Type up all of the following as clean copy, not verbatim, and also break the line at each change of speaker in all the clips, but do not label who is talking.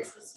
Nice.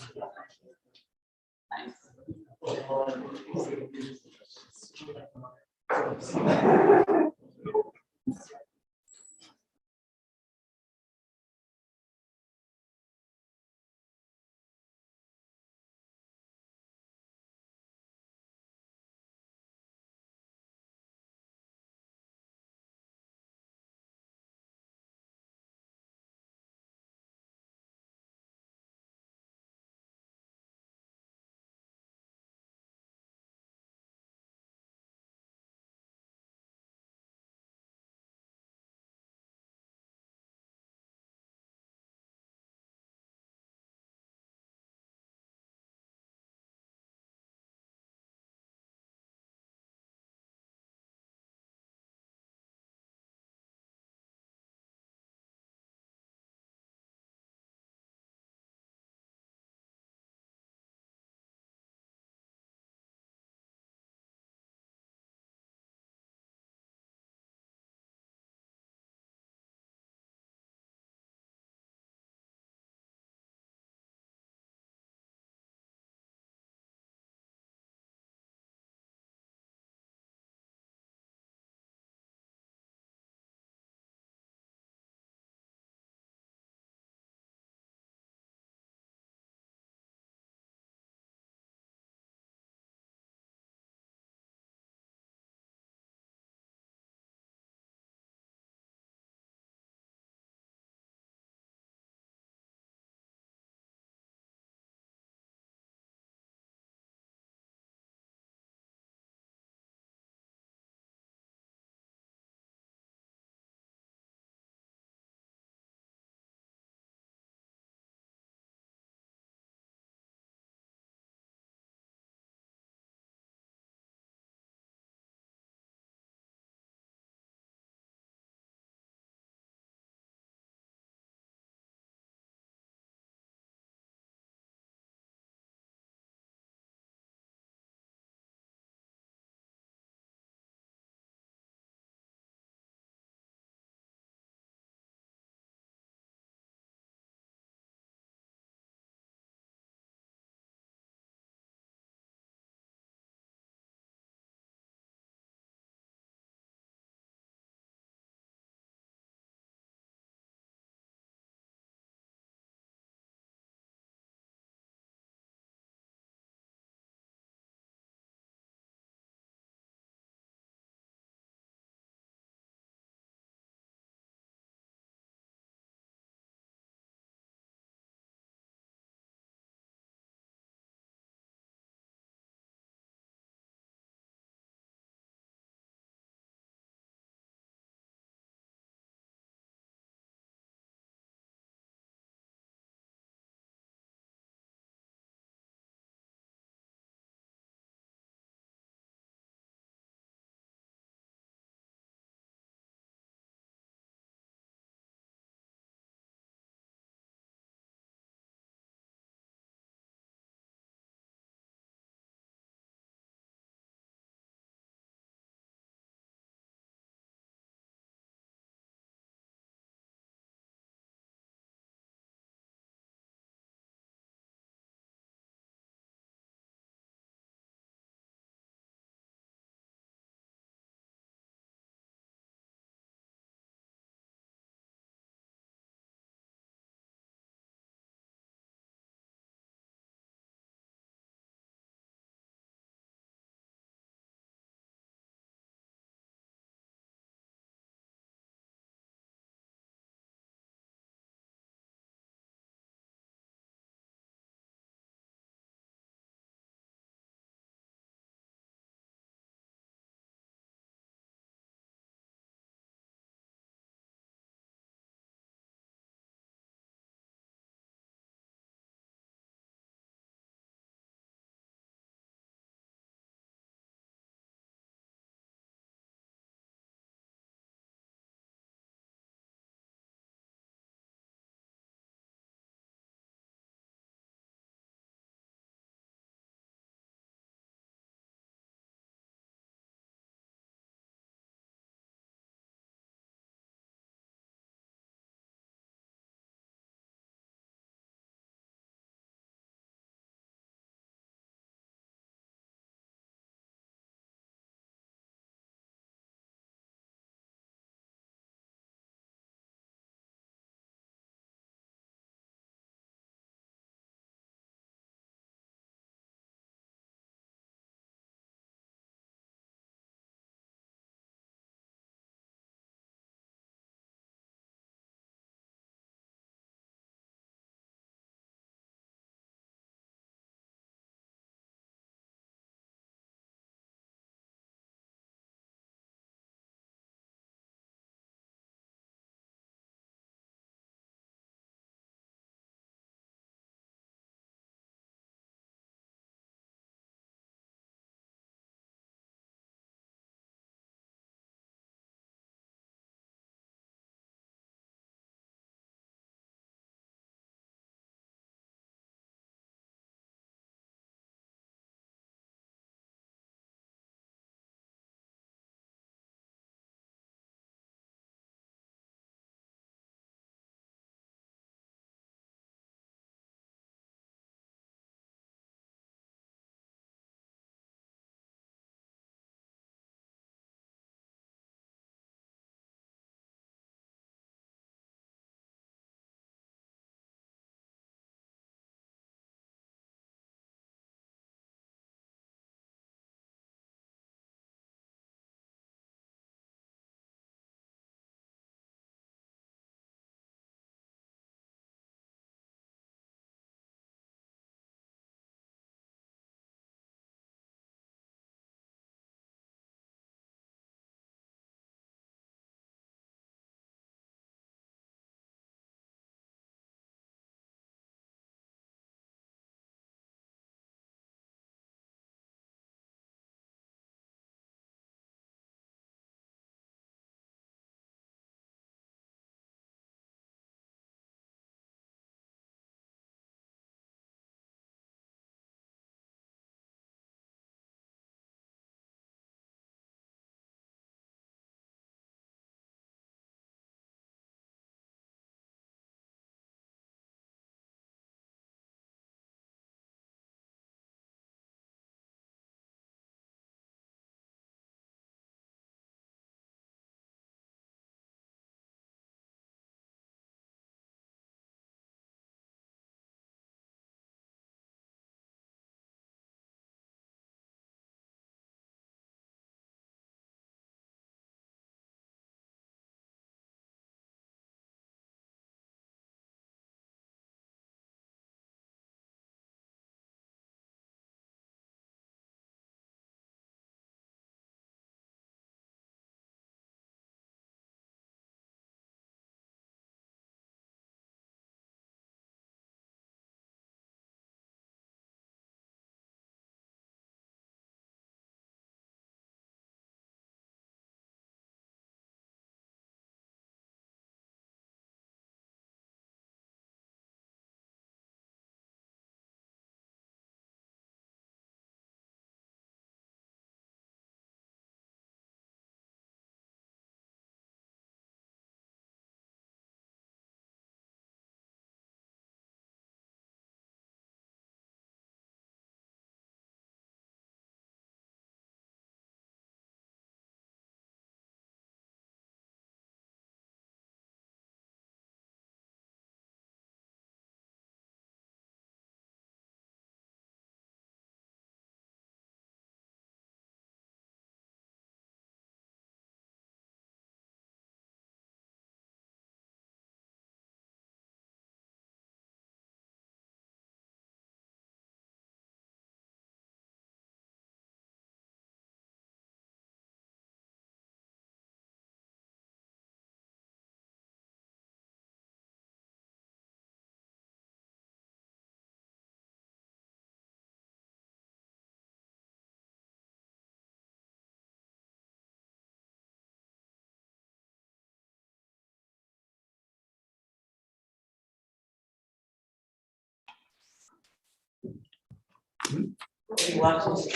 He watches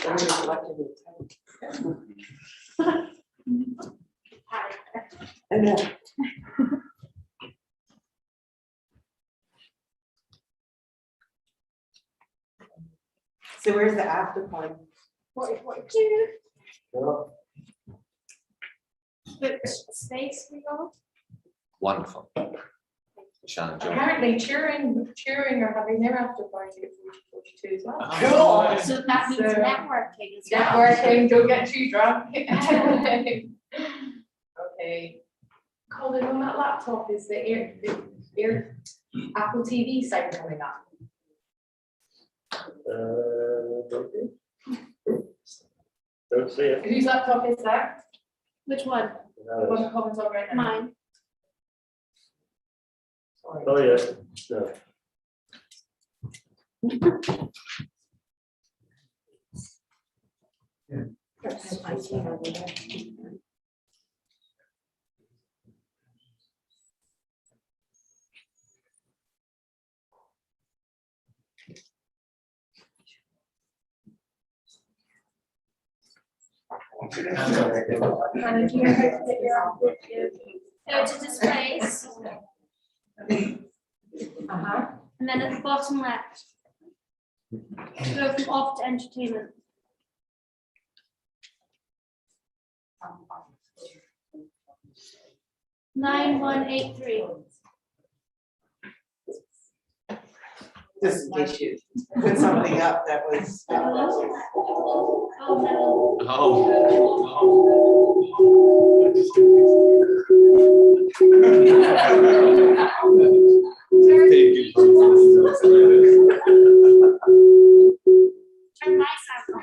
I know. So where's the after party?
42. Which space we go?
Wonderful. Shannon, Joe.
Apparently cheering are having their after party at 42 as well.
Cool.
So that means
So-
networking as well.
Networking, don't get too drunk. Okay. Colin, on that laptop, is the Air Apple TV site coming up?
Don't see it.
Whose laptop is that?
Which one?
The one that Colin's on right now?
Mine.
Sorry.
Oh, yes. No.
Hannah, do you know how to get your output? Go to displays,
Uh-huh.
and then at the bottom left. Go from off to entertainment. Nine one 8 3.
Just in case you put something up that was.
Oh no. Turn my sound on.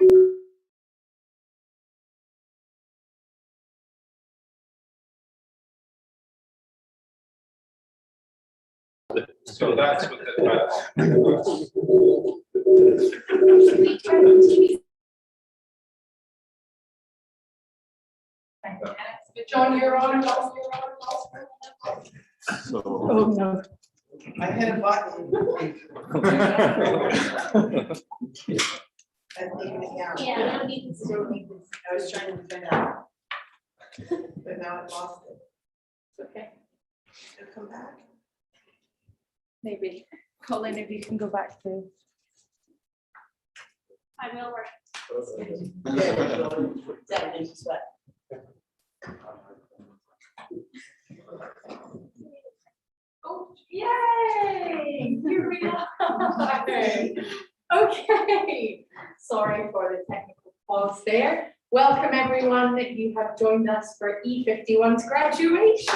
So that's what
We turn the TV.
John, you're on.
So.
Oh, no. I hit a button.
Yeah, I don't need to.
I was trying to figure out. But now I lost it.
Okay,
It'll come back.
maybe. Colin, if you can go back to.
I will work.
Oh, yay! Here we are. Okay, sorry for the technical pause there. Welcome everyone, that you have joined us for E51's graduation.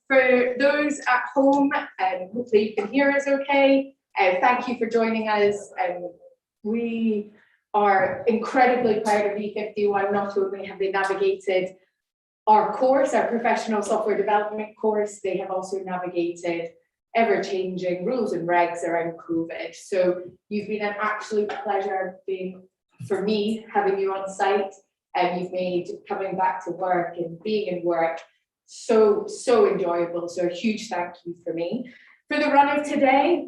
For those at home, hopefully you can hear us okay. Thank you for joining us. We are incredibly proud of E51. Not only have they navigated our course, our professional software development course, they have also navigated ever-changing rules and regs around COVID. So you've been an absolute pleasure being, for me, having you on site, and you've made coming back to work and being in work so enjoyable. So a huge thank you for me. For the run of today,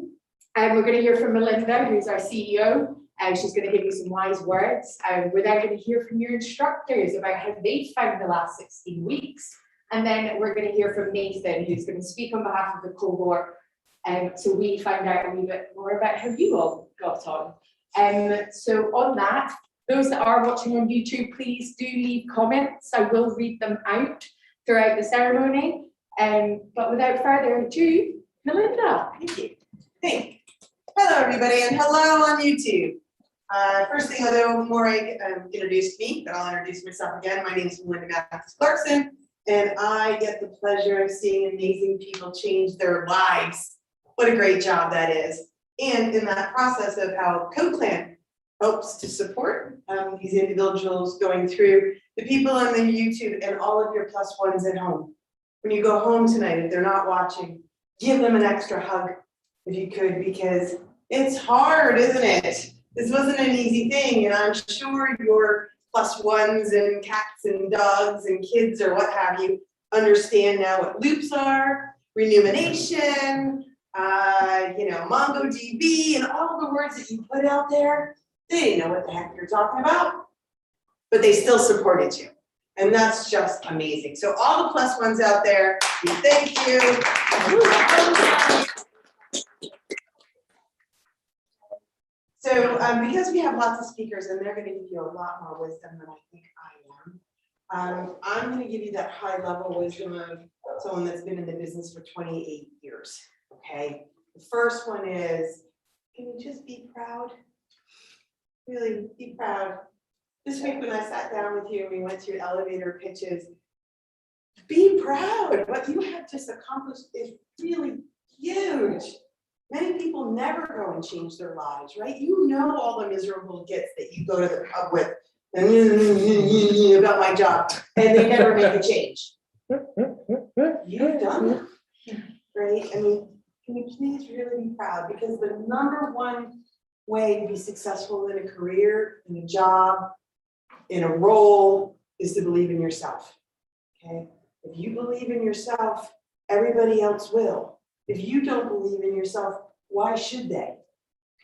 we're going to hear from Melinda, who's our CEO. She's going to give you some wise words. We're then going to hear from your instructors about how they found the last 16 weeks. And then we're going to hear from Nathan, who's going to speak on behalf of the cohort. So we find out a wee bit more about how you all got on. So on that, those that are watching on YouTube, please do leave comments. I will read them out throughout the ceremony. But without further ado, Melinda.
Thank you. Thanks. Hello, everybody, and hello on YouTube. First thing, although Morag introduced me, but I'll introduce myself again. My name is Melinda Mathis-Clarkson, and I get the pleasure of seeing amazing people change their lives. What a great job that is. And in that process of how CodeClan helps to support these individuals going through, the people on the YouTube and all of your plus ones at home. When you go home tonight, if they're not watching, give them an extra hug if you could, because it's hard, isn't it? This wasn't an easy thing, and I'm sure your plus ones and cats and dogs and kids or what have you understand now what loops are, renumination, MongoDB, and all the words that you put out there. They didn't know what the heck you're talking about, but they still supported you. And that's just amazing. So all the plus ones out there, we thank you. So because we have lots of speakers and they're going to give you a lot more wisdom than I think I am, I'm going to give you that high level wisdom of someone that's been in the business for 28 years. Okay. The first one is, can you just be proud? Really be proud. This week when I sat down with you and we went through elevator pitches, be proud. What you have just accomplished is really huge. Many people never go and change their lives, right? You know all the miserable gets that you go to the pub with about my job, and they never make a change. You've done that, right? I mean, can you please really be proud? Because the number one way to be successful in a career, in a job, in a role, is to believe in yourself, okay? If you believe in yourself, everybody else will. If you don't believe in yourself, why should they?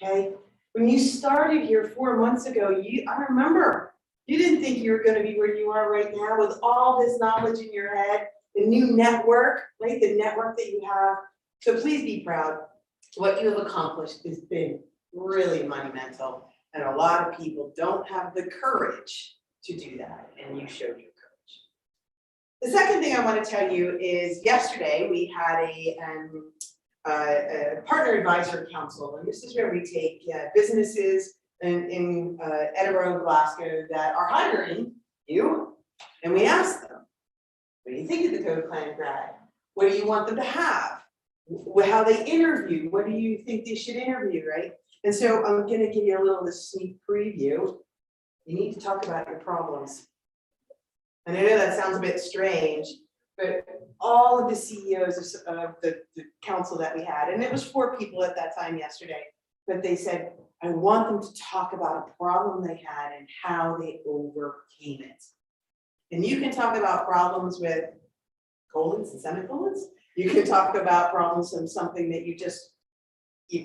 Okay. When you started here 4 months ago, I remember you didn't think you were going to be where you are right now with all this knowledge in your head, the new network, right? The network that you have. So please be proud. What you have accomplished has been really monumental. And a lot of people don't have the courage to do that. And you showed your courage. The second thing I want to tell you is yesterday we had a partner advisor council, and this is where we take businesses in Edinburgh and Glasgow that are hiring you, and we ask them, what do you think of the Code Plan grad? What do you want them to have? How they interview? What do you think they should interview, right? And so I'm going to give you a little sneak preview. You need to talk about your problems. And I know that sounds a bit strange, but all of the CEOs of the council that we had, and it was 4 people at that time yesterday, but they said, I want them to talk about a problem they had and how they overcame it. And you can talk about problems with colons and semicolons. You can talk about problems from something that you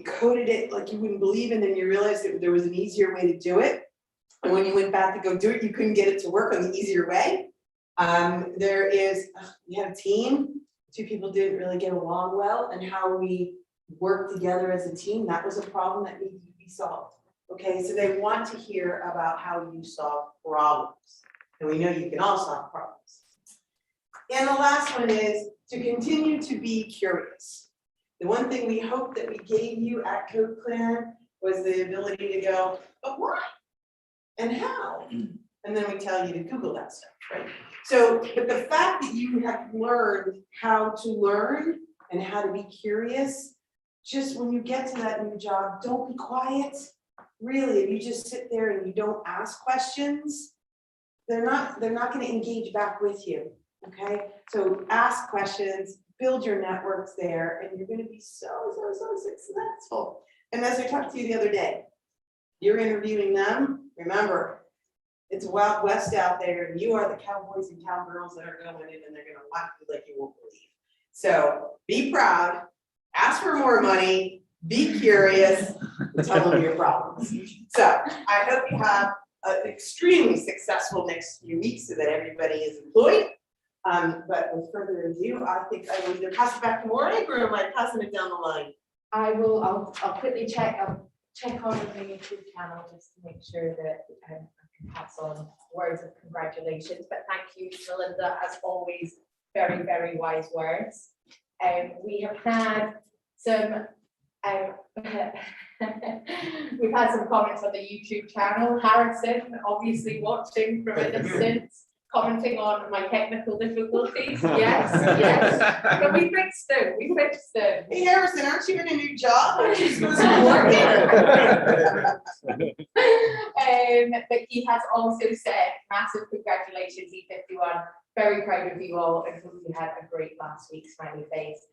coded it like you wouldn't believe, and then you realized that there was an easier way to do it. And when you went back to go do it, you couldn't get it to work on the easier way. We had a team, 2 people didn't really get along well, and how we worked together as a team, that was a problem that needed to be solved. Okay, so they want to hear about how you solve problems. And we know you can all solve problems. And the last one is to continue to be curious. The one thing we hope that we gave you at Code Plan was the ability to go, but why? And how? And then we tell you to Google that stuff, right? So, but the fact that you have learned how to learn and how to be curious, just when you get to that new job, don't be quiet. Really, if you just sit there and you don't ask questions, they're not going to engage back with you, okay? So ask questions, build your networks there, and you're going to be so successful. And as I talked to you the other day, you're interviewing them, remember, it's Wild West out there, and you are the cowboys and cowgirls that are going in, and they're going to whack you like you won't believe. So be proud, ask for more money, be curious, and tell them your problems. So I hope you have an extremely successful next few weeks so that everybody is employed. But with further ado, I think I will either pass it back to Morag or am I passing it down the line?
I'll quickly check on the YouTube channel just to make sure that I can pass on words of congratulations. But thank you, Melinda, as always, very, very wise words. We have had some we've had some comments on the YouTube channel. Harrison, obviously watching from a distance, commenting on my technical difficulties. Yes. But we fixed them.
Hey Harrison, aren't you in a new job? Aren't you supposed to be working?
But he has also said massive congratulations, E51. Very proud of you all and hope you had a great last week, smiley face.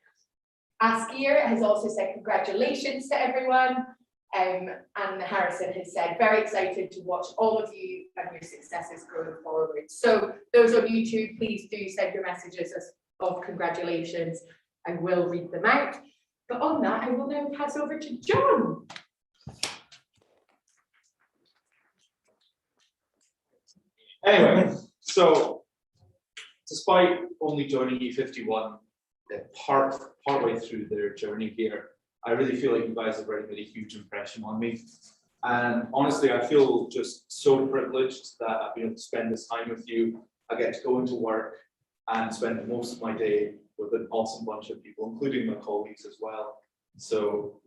Askir has also said congratulations to everyone. And Harrison has said, very excited to watch all of you and your successes going forward. So those on YouTube, please do send your messages of congratulations. I will read them out. But on that, I will now pass over to John.
Anyway, so despite only joining E51 partway through their journey here, I really feel like you guys have already made a huge impression on me. And honestly, I feel just so privileged that I've been able to spend this time with you. I get to go into work and spend most of my day with an awesome bunch of people, including my colleagues as well. So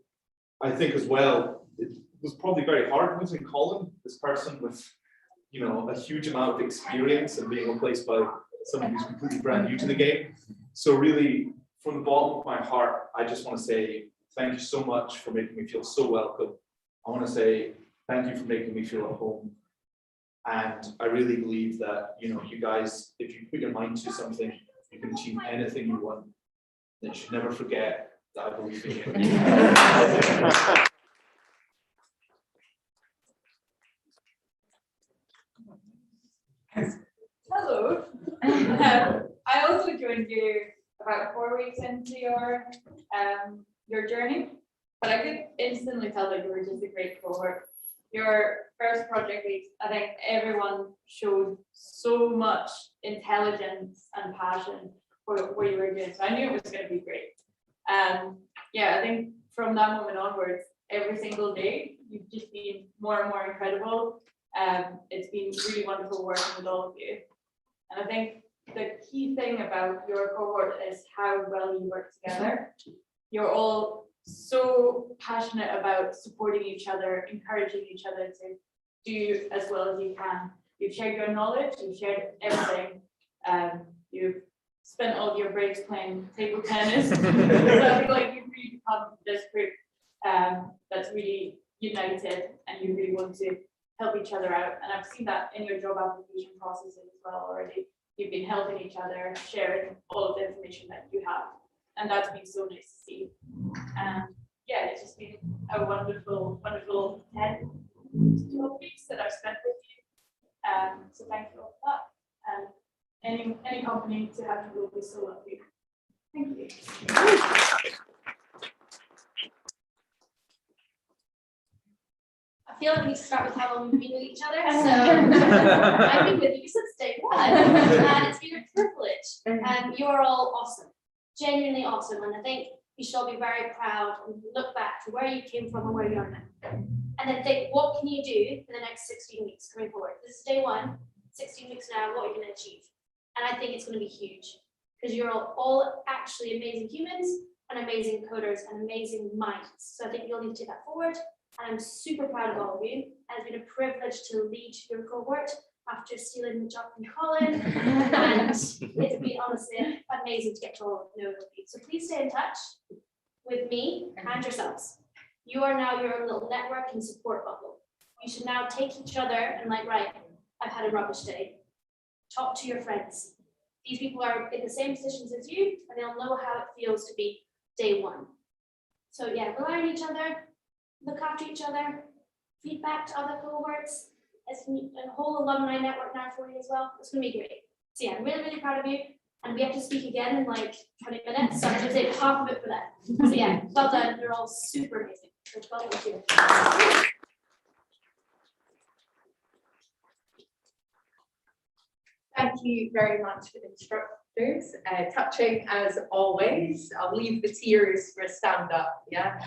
I think as well, it was probably very hard losing Colin, this person with, you know, a huge amount of experience and being replaced by someone who's completely brand new to the game. So really, from the bottom of my heart, I just want to say thank you so much for making me feel so welcome. I want to say thank you for making me feel at home. And I really believe that, you know, you guys, if you put your mind to something, you can achieve anything you want. Then you should never forget that I believe in you.
Hello. I also joined you about 4 weeks into your journey, but I could instantly tell that you were just a great cohort. Your first project week, I think everyone showed so much intelligence and passion for what you were doing. So I knew it was going to be great. Yeah, I think from that moment onwards, every single day, you've just been more and more incredible. It's been really wonderful working with all of you. And I think the key thing about your cohort is how well you work together. You're all so passionate about supporting each other, encouraging each other to do as well as you can. You've shared your knowledge, you've shared everything. You've spent all of your breaks playing table tennis. So I feel like you've really become this group that's really united and you really want to help each other out. And I've seen that in your job application processes as well already. You've been helping each other, sharing all of the information that you have. And that's been so nice to see. Yeah, it's just been a wonderful, wonderful 10 to 12 weeks that I've spent with you. So thank you all for that. And any company to have you will be so lovely. Thank you.
I feel like we need to start with how long we've been with each other. So I've been with you since day one, and it's been a privilege. You are all awesome, genuinely awesome, and I think you should all be very proud and look back to where you came from and where you are now, and then think, what can you do for the next 16 weeks coming forward? This is day one. 16 weeks now, what are you going to achieve? And I think it's going to be huge because you're all actually amazing humans and amazing coders and amazing minds. So I think you'll need to take that forward. And I'm super proud of all of you. It's been a privilege to lead your cohort after stealing the job from Colin. And it's been honestly amazing to get to all know you. So please stay in touch with me and yourselves. You are now your own little network and support bubble. You should now take each other and like, right, I've had a rubbish day. Talk to your friends. These people are in the same positions as you and they'll know how it feels to be day one. So yeah, rely on each other. Look after each other, feedback to other cohorts. It's a whole alumni network now for you as well. It's going to be great. So yeah, I'm really, really proud of you. And we have to speak again in like 20 minutes. So I'm going to take half of it for that. So yeah, well done. You're all super amazing. So well done too.
Thank you very much for the instructors. Touching as always. I'll leave the tears for a stand up. Yeah.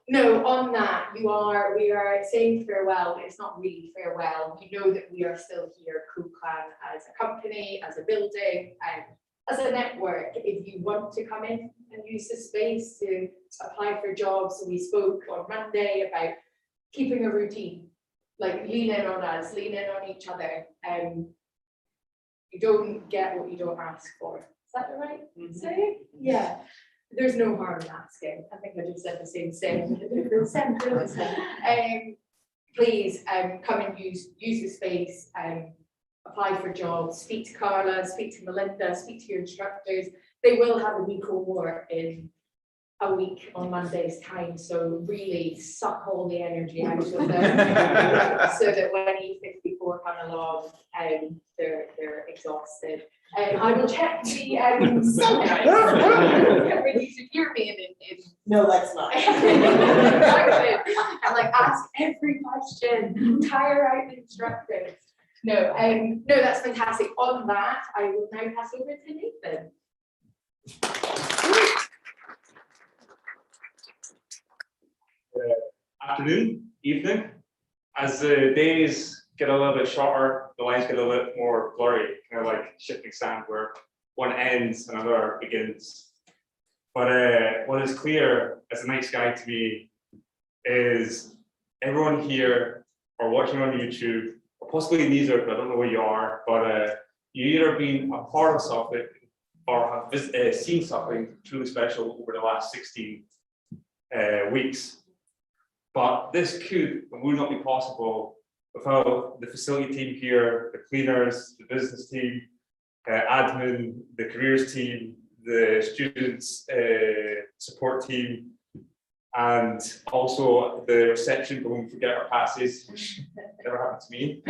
No, on that, we are saying farewell, but it's not really farewell. You know that we are still here, Co-Clan, as a company, as a building, and as a network. If you want to come in and use the space to apply for jobs, we spoke on Monday about keeping a routine, like lean in on us, lean in on each other. You don't get what you don't ask for. Is that the right saying? Yeah. There's no harm in asking. I think I just said the same thing in a different sentence. Please come and use the space, apply for jobs, speak to Carla, speak to Melinda, speak to your instructors. They will have a new cohort in a week on Monday's time, so really suck all the energy out of them, so that when E54 come along, they're exhausted. I will check the everybody to hear me in
No, that's not.
and like ask every question, tire out the instructors. No, no, that's fantastic. On that, I will now pass over to Nathan.
Afternoon, evening. As the days get a little bit shorter, the lines get a little bit more blurry, kind of like shifting sand where one ends and another begins. But what is clear as a night sky to me is everyone here or watching on YouTube, or possibly neither, but I don't know where you are, but you either been a part of something or have seen something truly special over the last 16 weeks. But this could and would not be possible without the facility team here, the cleaners, the business team, admin, the careers team, the students support team, and also the reception when we forget our passes, which never happened to me.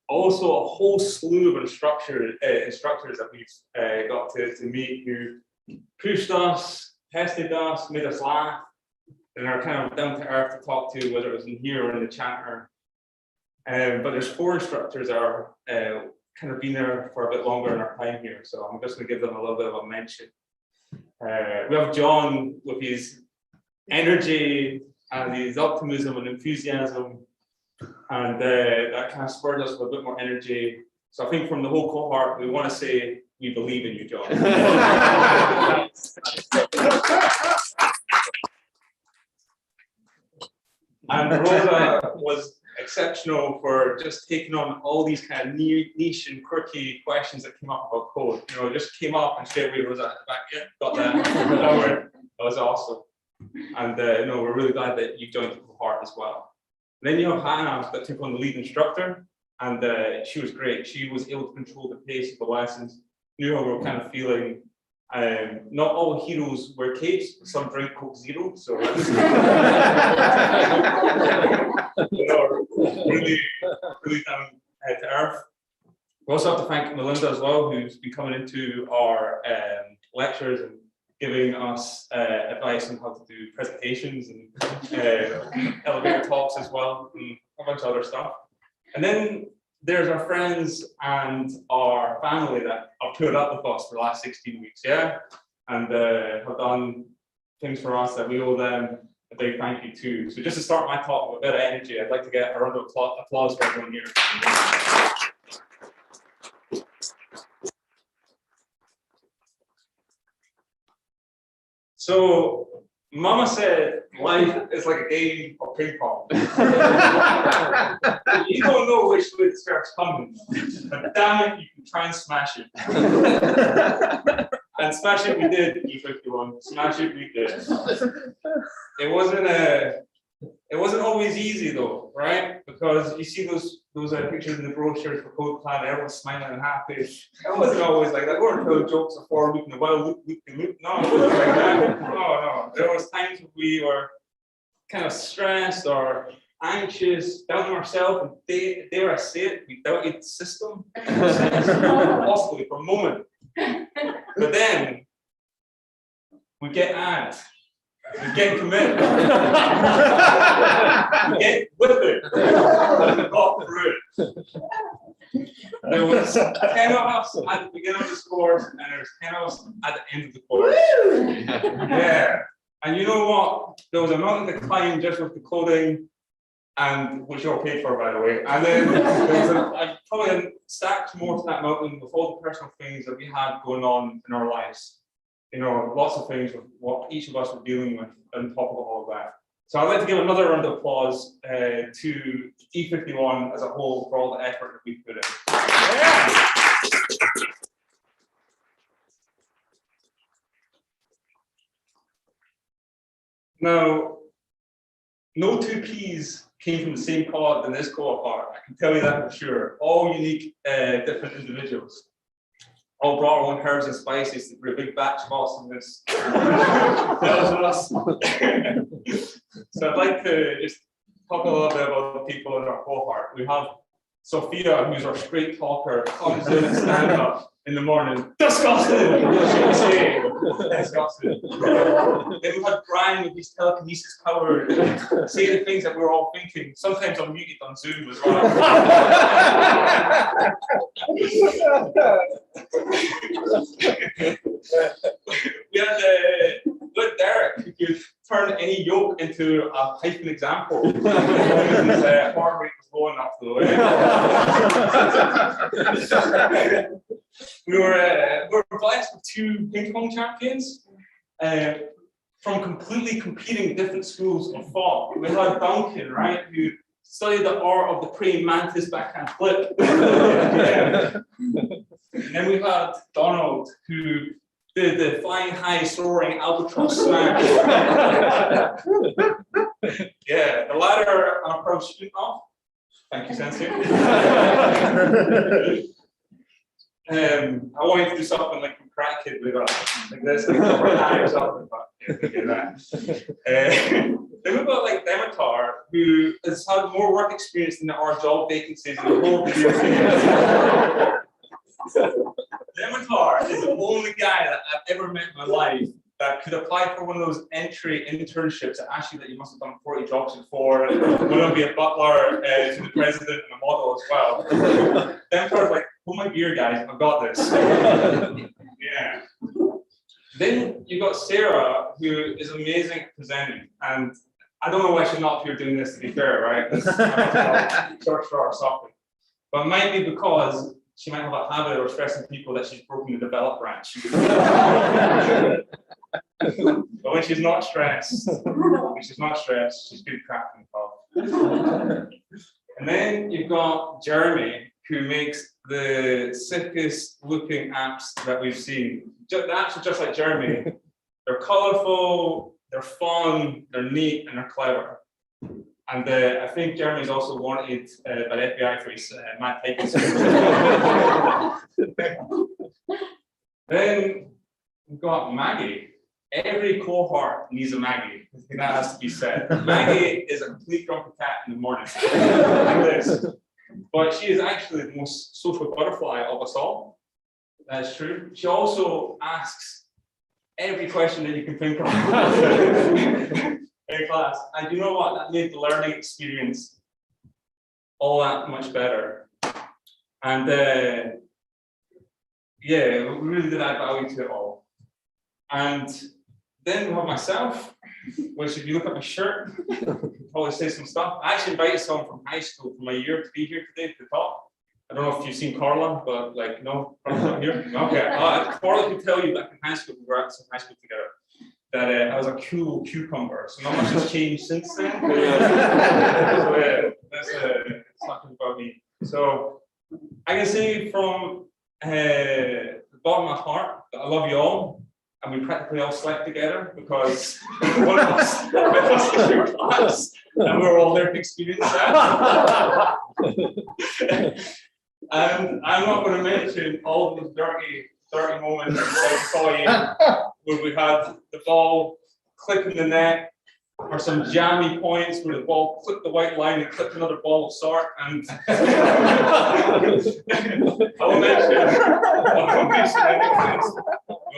Also a whole slew of instructors that we've got to meet who pushed us, tested us, made us laugh, and are kind of down to earth to talk to, whether it was in here or in the chatter. But there's 4 instructors that are kind of been there for a bit longer in our time here, so I'm just going to give them a little bit of a mention. We have John with his energy and his optimism and enthusiasm, and that kind of spurred us with a bit more energy. So I think from the whole cohort, we want to say we believe in you, John. And Rosa was exceptional for just taking on all these kind of niche and quirky questions that came up about code. You know, just came up and straight away Rosa back, yeah, got that. That was awesome. And no, we're really glad that you joined the cohort as well. Then you have Hannah that took on the lead instructor, and she was great. She was able to control the pace of the lessons, knew how we were kind of feeling. Not all heroes wear capes, but some drink Coke Zero, so that's you know, really down to earth. We also have to thank Melinda as well, who's been coming into our lectures and giving us advice on how to do presentations and elevator talks as well, and a bunch of other stuff. And then there's our friends and our family that have toured up with us for the last 16 weeks, yeah? And have done things for us that we owe them a big thank you to. So just to start my talk with a bit of energy, I'd like to get a round of applause for everyone here. So, Mama said life is like a game of ping pong. You don't know which way the starts coming, but damn it, you can try and smash it. And smash it we did, E51. Smash it we did. It wasn't always easy though, right? Because you see those pictures in the brochures for Code Plan, everyone's smiling and happy. It wasn't always like that. We weren't telling jokes of 4 weeks in a while, loop. No, it wasn't like that. No. There was times when we were kind of stressed or anxious, doubting ourselves, and dare I say it, we doubted the system. Possibly for a moment. But then we get at we get committed. We get with it. And we got through it. There was 10 of us at the beginning of the course, and there's 10 of us at the end of the course. Yeah. And you know what? There was a mountain to climb just with the clothing, and which you all paid for, by the way. And then there was probably stacked more to that mountain with all the personal things that we had going on in our lives. You know, lots of things with what each of us were dealing with on top of all of that. So I'd like to give another round of applause to E51 as a whole for all the effort that we put in. Yeah. Now, no two peas came from the same pod in this cohort. I can tell you that for sure. All unique, different individuals. all brought our own herbs and spices to brew a big batch of awesomeness. That was us. So I'd like to just talk a little bit about the people in our cohort. We have Sophia, who's our straight talker, comes in and stand up in the morning. Disgusting! Disgusting. Then we have Brian with his telekinesis power, say the things that we're all thinking. Sometimes I'm muted on Zoom as well. We had Derek, who could turn any yoke into a Python example. His heart rate was going up the way. We were blessed with 2 ping pong champions from completely competing different schools of thought. We had Duncan, right, who studied the art of the praying mantis backhand flip. Yeah. And then we had Donald, who did the flying high soaring albatross smash. Yeah, the latter I'm a proud student of. Thank you, Sensei. I wanted to do something like Karate Kid with like this, like over high or something, but yeah, we do that. Then we've got like Demitar, who has had more work experience than our job vacancies in the whole video series. Demitar is the only guy that I've ever met in my life that could apply for one of those entry internships that actually that you must have done 40 jobs before, and want to be a butler to the president and a model as well. Demitar's like, hold my beer, guys, I've got this. Yeah. Then you got Sarah, who is amazing at presenting, and I don't know why she's not up here doing this, to be fair, right? Search for or something. But it might be because she might have a habit of expressing people that she's broken the develop branch. But when she's not stressed, she's good cracking pub. And then you've got Jeremy, who makes the sickest looking apps that we've seen. The apps are just like Jeremy. They're colorful, they're fun, they're neat, and they're clever. And I think Jeremy's also wanted by the FBI for his mad typing skills. Then we've got Maggie. Every cohort needs a Maggie. I think that has to be said. Maggie is a complete grumpy cat in the morning, like this. But she is actually the most social butterfly of us all. That's true. She also asks every question that you can think of in class. And you know what? That made the learning experience all that much better. And yeah, we really did add value to it all. And then we have myself, which if you look at my shirt, probably say some stuff. I actually invited someone from high school from my year to be here today to talk. I don't know if you've seen Carla, but like, no, Carla's not here. Okay, Carla can tell you back in high school, we were at some high school together, that I was a cool cucumber. So not much has changed since then. So that's it's not just about me. So I can say from the bottom of my heart that I love you all. And we practically all slept together because one of us is your class, and we're all there to experience that. And I'm not going to mention all of those dirty moments that I saw you, where we had the ball clipping the net, or some jammy points where the ball clipped the white line and clipped another ball of sort. And I will mention,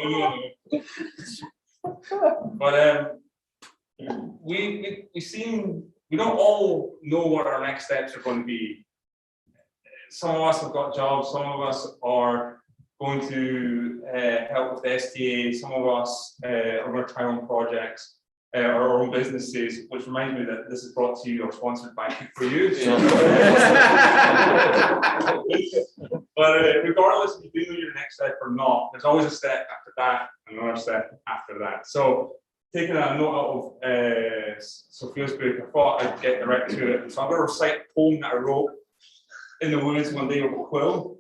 no. But we don't all know what our next steps are going to be. Some of us have got jobs, some of us are going to help with the STA, some of us are going to try on projects. Our own businesses, which reminds me that this is brought to you or sponsored by Cook for You. So. But regardless if you do know your next step or not, there's always a step after that, and another step after that. So taking a note out of Sophia's book, I thought I'd get direct to it. So I'm going to recite a poem that I wrote in the woods one day with a quill.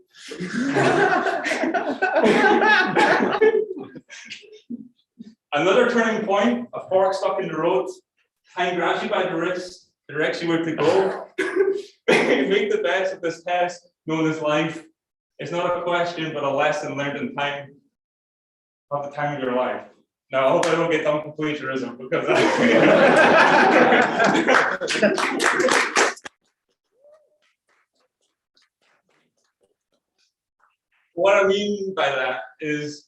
Another turning point, a fork stuck in the road. Time grabs you by the wrist, directs you where to go. Make the best of this test known as life. It's not a question, but a lesson learned in time, of the time of your life. Now, I hope I don't get done for plagiarism because what I mean by that is,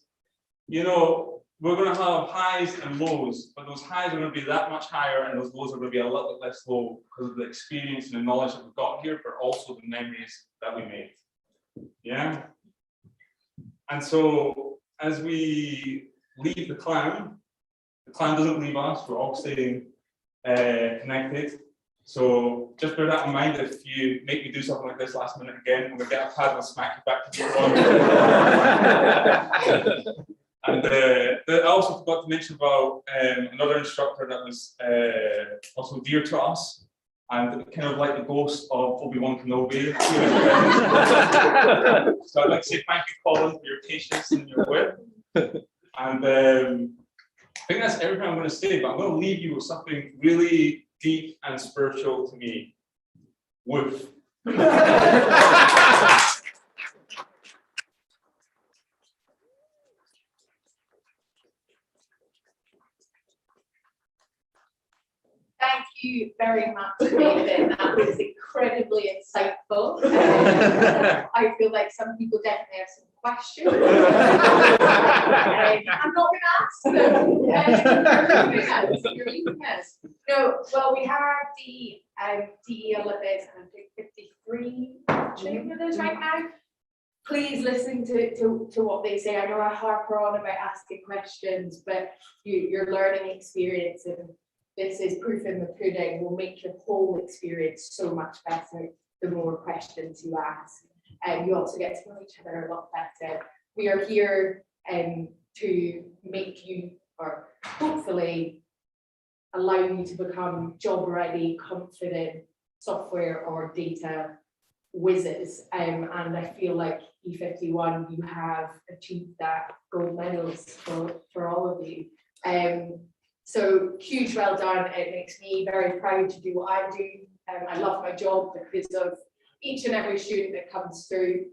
you know, we're going to have highs and lows, but those highs are going to be that much higher and those lows are going to be a little bit less low because of the experience and the knowledge that we've got here, but also the memories that we made. Yeah. And so as we leave the clan doesn't leave us, we're all staying connected. So just bear that in mind. If you make me do something like this last minute again, I'm gonna get a pad and smack you back to the one. And I also forgot to mention about another instructor that was also dear to us and kind of like the ghost of Obi-Wan Kenobi. So I'd like to say thank you, Colin, for your patience and your wit. And I think that's everything I'm going to say, but I'm going to leave you with something really deep and spiritual to me. Woof.
Thank you very much, Nathan. That was incredibly insightful. I feel like some people definitely have some questions. I'm not going to ask them. You're leaving us. No, well, we have the DE Olympics and I think 53 training with us right now. Please listen to what they say. I know I harp on about asking questions, but your learning experience and this is proof in the pudding will make your whole experience so much better the more questions you ask. And you also get to know each other a lot better. We are here to make you, or hopefully allow you to become job ready, confident software or data whizzes. And I feel like E51, you have achieved that, gold medals for all of you. So huge well done. It makes me very proud to do what I do. I love my job because of each and every student that comes through.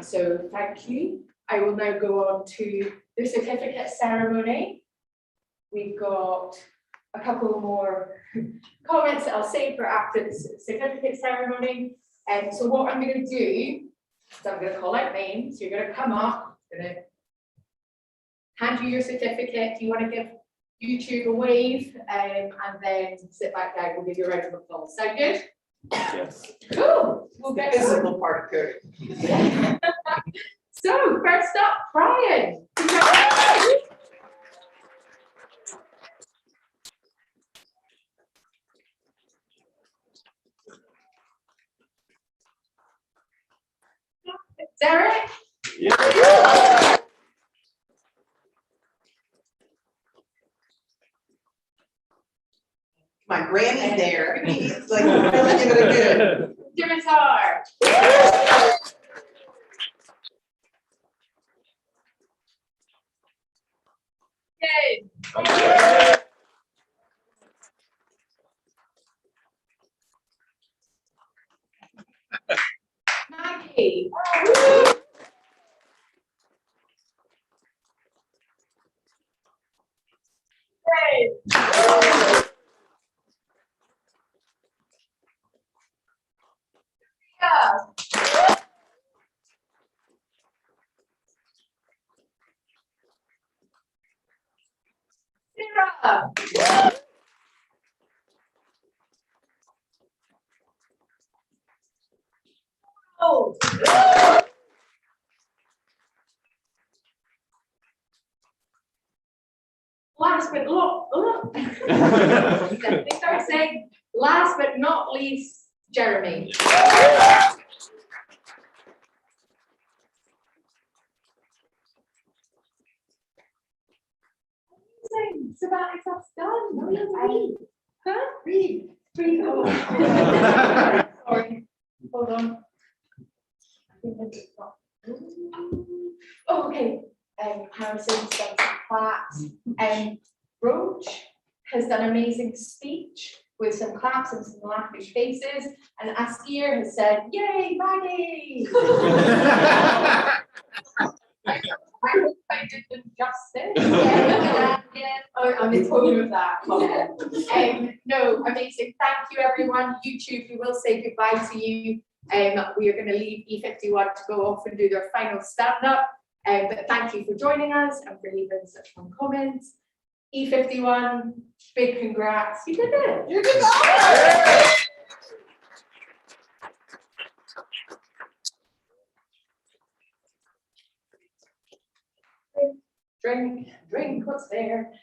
So thank you. I will now go on to the certificate ceremony. We've got a couple more comments that I'll say for after the certificate ceremony. So what I'm going to do is I'm going to call out names. You're going to come up, I'm going to hand you your certificate. Do you want to give YouTube a wave and then sit back down? We'll give you a round of applause. Sound good?
Yes.
Cool. We'll get
This is
going.
the part good.
So first up, Brian. Derek.
Yeah.
My Granny's there. He's like, really give it a good.
Dimitar. Good. Maggie. Good. Yeah. Sarah. Oh. Last but last but not least, Jeremy. So that exam's done. Huh? Read. Oh. Sorry. Hold on. I think it's not. Oh, okay. Harrison's done some claps. Roach has done an amazing speech with some claps and some laughing faces. And Asir has said, "Yay, Maggie!" on the tone of that comment. No, amazing. Thank you, everyone. YouTube, we will say goodbye to you. We are going to leave E51 to go off and do their final stand-up. But thank you for joining us and for leaving such fun comments. E51, big congrats. You did it.
You did all.
Drink, what's there?